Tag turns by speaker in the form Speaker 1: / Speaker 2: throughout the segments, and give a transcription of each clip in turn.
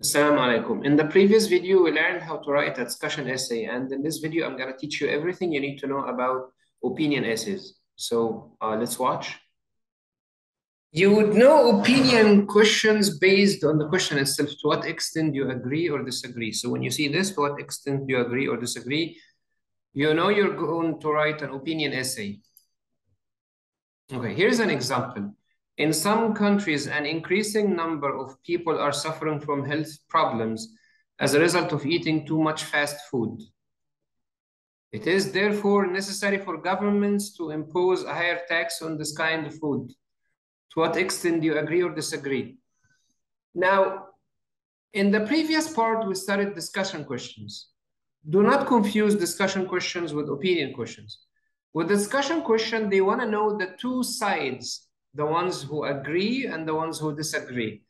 Speaker 1: Assalamu alaikum. In the previous video, we learned how to write a discussion essay. And in this video, I'm going to teach you everything you need to know about opinion essays. So let's watch. You would know opinion questions based on the question itself. To what extent do you agree or disagree? So when you see this, to what extent do you agree or disagree? You know you're going to write an opinion essay. Okay, here's an example. In some countries, an increasing number of people are suffering from health problems as a result of eating too much fast food. It is therefore necessary for governments to impose a higher tax on this kind of food. To what extent do you agree or disagree? Now, in the previous part, we started discussion questions. Do not confuse discussion questions with opinion questions. With discussion question, they want to know the two sides, the ones who agree and the ones who disagree.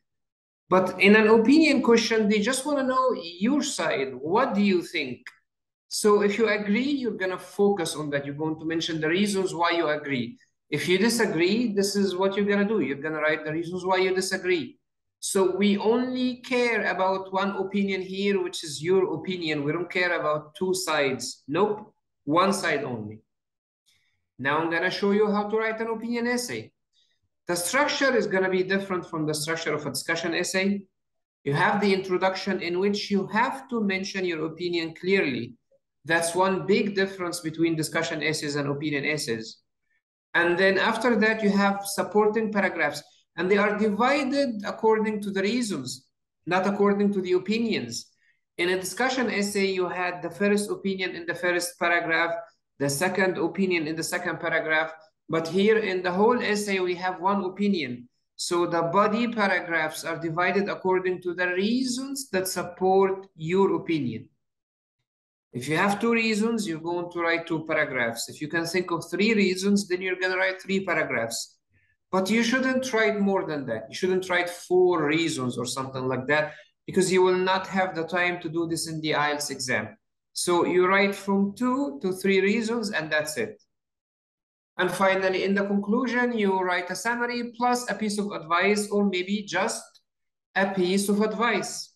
Speaker 1: But in an opinion question, they just want to know your side. What do you think? So if you agree, you're going to focus on that. You're going to mention the reasons why you agree. If you disagree, this is what you're going to do. You're going to write the reasons why you disagree. So we only care about one opinion here, which is your opinion. We don't care about two sides. Nope, one side only. Now I'm going to show you how to write an opinion essay. The structure is going to be different from the structure of a discussion essay. You have the introduction in which you have to mention your opinion clearly. That's one big difference between discussion essays and opinion essays. And then after that, you have supporting paragraphs. And they are divided according to the reasons, not according to the opinions. In a discussion essay, you had the first opinion in the first paragraph, the second opinion in the second paragraph. But here in the whole essay, we have one opinion. So the body paragraphs are divided according to the reasons that support your opinion. If you have two reasons, you're going to write two paragraphs. If you can think of three reasons, then you're going to write three paragraphs. But you shouldn't write more than that. You shouldn't write four reasons or something like that, because you will not have the time to do this in the IELTS exam. So you write from 2 to 3 reasons, and that's it. And finally, in the conclusion, you write a summary plus a piece of advice, or maybe just a piece of advice.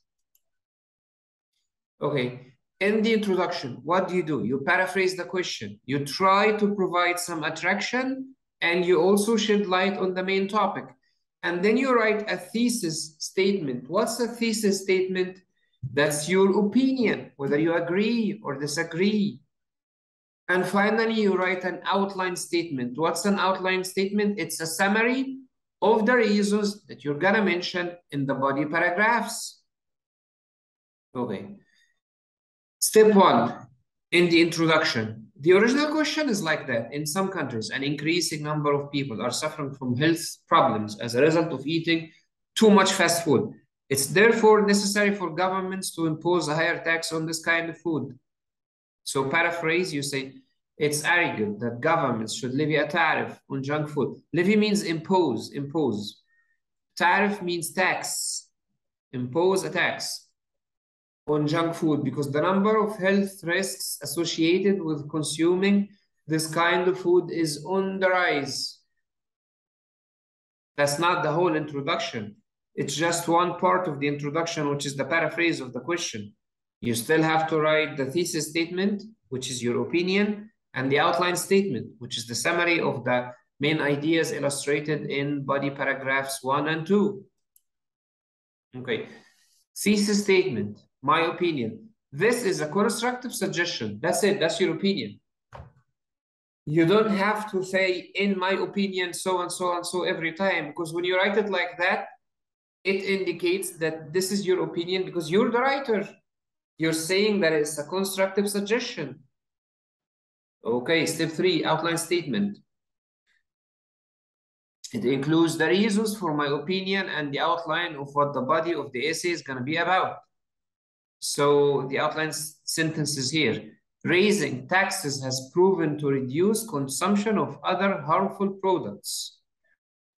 Speaker 1: Okay. In the introduction, what do? You paraphrase the question. You try to provide some attraction, and you also shed light on the main topic. And then you write a thesis statement. What's a thesis statement? That's your opinion, whether you agree or disagree. And finally, you write an outline statement. What's an outline statement? It's a summary of the reasons that you're going to mention in the body paragraphs. Okay. Step 1, in the introduction. The original question is like that. In some countries, an increasing number of people are suffering from health problems as a result of eating too much fast food. It's therefore necessary for governments to impose a higher tax on this kind of food. So paraphrase, you say, it's arrogant that governments should levy a tariff on junk food. Levy means impose. Tariff means tax. Impose a tax on junk food, because the number of health risks associated with consuming this kind of food is on the rise. That's not the whole introduction. It's just one part of the introduction, which is the paraphrase of the question. You still have to write the thesis statement, which is your opinion, and the outline statement, which is the summary of the main ideas illustrated in body paragraphs 1 and 2. Okay. Thesis statement. My opinion. This is a constructive suggestion. That's it. That's your opinion. You don't have to say, in my opinion, so and so and so every time, because when you write it like that, it indicates that this is your opinion because you're the writer. You're saying that it's a constructive suggestion. Okay, step 3, outline statement. It includes the reasons for my opinion and the outline of what the body of the essay is going to be about. So the outline sentence is here. Raising taxes has proven to reduce consumption of other harmful products.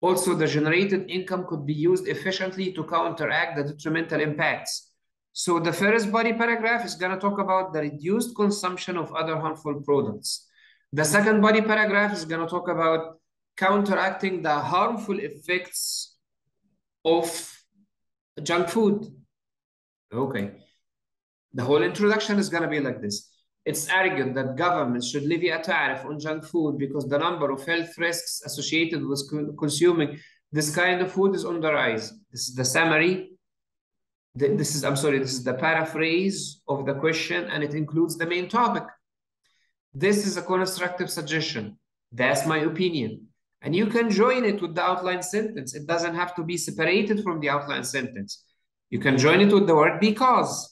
Speaker 1: Also, the generated income could be used efficiently to counteract the detrimental impacts. So the first body paragraph is going to talk about the reduced consumption of other harmful products. The second body paragraph is going to talk about counteracting the harmful effects of junk food. Okay. The whole introduction is going to be like this. It's argued that governments should levy a tariff on junk food because the number of health risks associated with consuming this kind of food is on the rise. This is the summary. This is the paraphrase of the question, and it includes the main topic. This is a constructive suggestion. That's my opinion. And you can join it with the outline sentence. It doesn't have to be separated from the outline sentence. You can join it with the word because.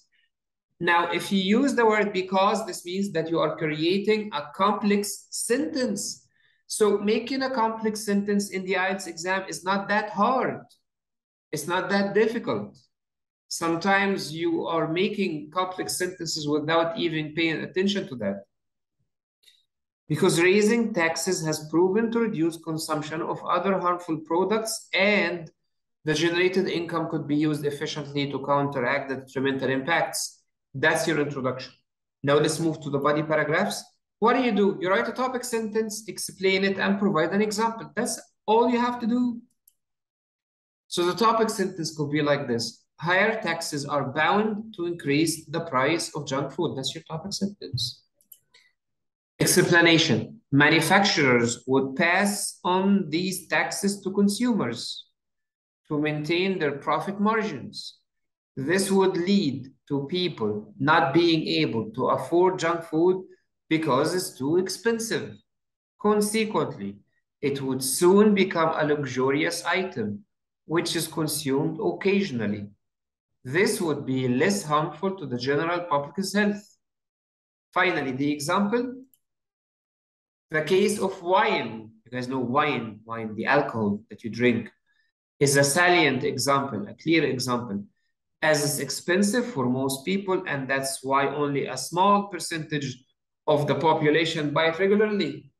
Speaker 1: Now, if you use the word because, this means that you are creating a complex sentence. So making a complex sentence in the IELTS exam is not that hard. It's not that difficult. Sometimes you are making complex sentences without even paying attention to that. Because raising taxes has proven to reduce consumption of other harmful products, and the generated income could be used efficiently to counteract the detrimental impacts. That's your introduction. Now let's move to the body paragraphs. What do? You write a topic sentence, explain it, and provide an example. That's all you have to do. So the topic sentence could be like this. Higher taxes are bound to increase the price of junk food. That's your topic sentence. Explanation. Manufacturers would pass on these taxes to consumers to maintain their profit margins. This would lead to people not being able to afford junk food because it's too expensive. Consequently, it would soon become a luxurious item, which is consumed occasionally. This would be less harmful to the general public's health. Finally, the example. The case of wine, you guys know wine, the alcohol that you drink, is a salient example, a clear example, as it's expensive for most people, and that's why only a small percentage of the population buy it regularly.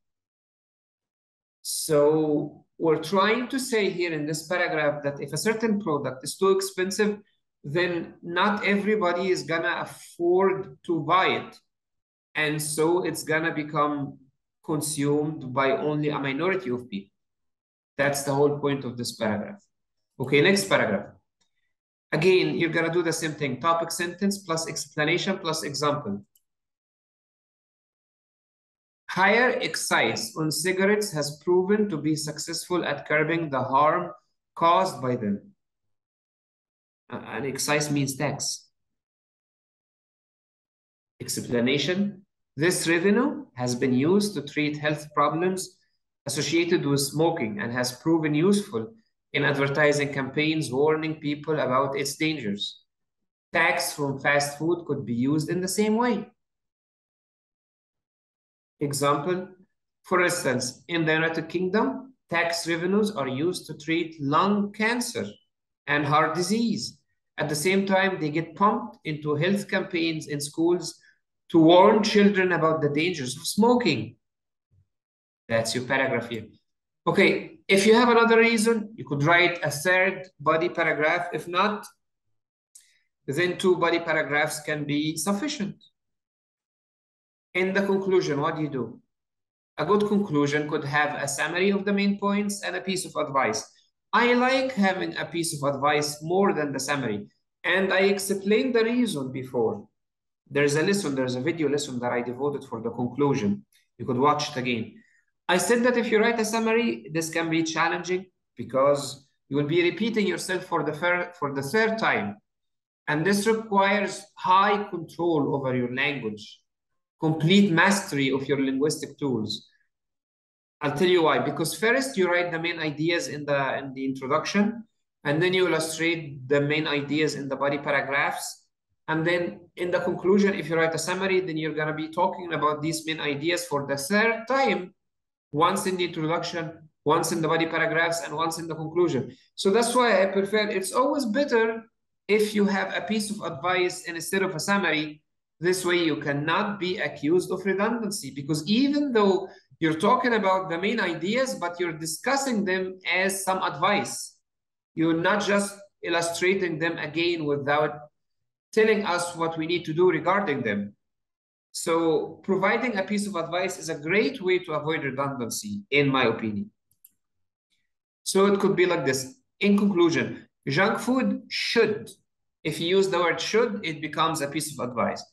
Speaker 1: So we're trying to say here in this paragraph that if a certain product is too expensive, then not everybody is gonna afford to buy it. And so it's gonna become consumed by only a minority of people. That's the whole point of this paragraph. Okay, next paragraph. Again, you're gonna do the same thing. Topic sentence plus explanation plus example. Higher excise on cigarettes has proven to be successful at curbing the harm caused by them. And excise means tax. Explanation. This revenue has been used to treat health problems associated with smoking and has proven useful in advertising campaigns warning people about its dangers. Tax from fast food could be used in the same way. Example, for instance, in the United Kingdom, tax revenues are used to treat lung cancer and heart disease. At the same time, they get pumped into health campaigns in schools to warn children about the dangers of smoking. That's your paragraph here. Okay, if you have another reason, you could write a third body paragraph. If not, then two body paragraphs can be sufficient. In the conclusion, what do? A good conclusion could have a summary of the main points and a piece of advice. I like having a piece of advice more than the summary, and I explained the reason before. There's a video lesson that I devoted for the conclusion. You could watch it again. I said that if you write a summary, this can be challenging because you will be repeating yourself for the third time. And this requires high control over your language, complete mastery of your linguistic tools. I'll tell you why. Because first you write the main ideas in the introduction, and then you illustrate the main ideas in the body paragraphs. And then in the conclusion, if you write a summary, then you're gonna be talking about these main ideas for the third time, once in the introduction, once in the body paragraphs, and once in the conclusion. So that's why I prefer, it's always better if you have a piece of advice instead of a summary. This way you cannot be accused of redundancy, because even though you're talking about the main ideas, but you're discussing them as some advice. You're not just illustrating them again without telling us what we need to do regarding them. So providing a piece of advice is a great way to avoid redundancy, in my opinion. So it could be like this. In conclusion, junk food should If you use the word should, it becomes a piece of advice.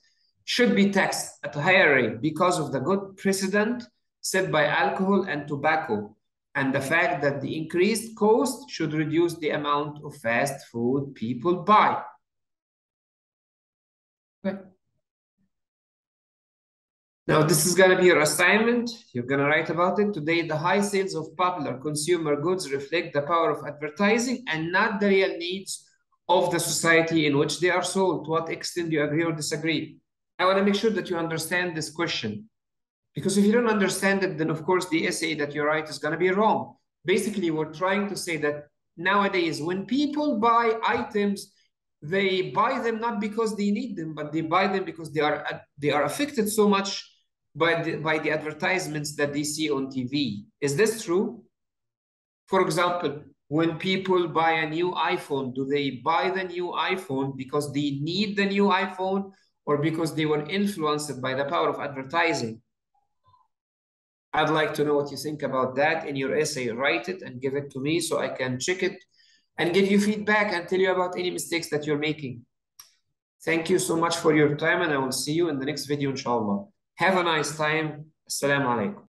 Speaker 1: Should be taxed at a higher rate because of the good precedent set by alcohol and tobacco, and the fact that the increased cost should reduce the amount of fast food people buy. Okay. Now, this is going to be your assignment. You're going to write about it. Today, the high sales of popular consumer goods reflect the power of advertising and not the real needs of the society in which they are sold. To what extent do you agree or disagree? I want to make sure that you understand this question. Because if you don't understand it, then of course the essay that you write is going to be wrong. Basically, we're trying to say that nowadays, when people buy items, they buy them not because they need them, but they buy them because they are affected so much by the advertisements that they see on TV. Is this true? For example, when people buy a new iPhone, do they buy the new iPhone because they need the new iPhone or because they were influenced by the power of advertising? I'd like to know what you think about that in your essay. Write it and give it to me so I can check it and give you feedback and tell you about any mistakes that you're making. Thank you so much for your time, and I will see you in the next video, inshallah. Have a nice time. Assalamu alaikum.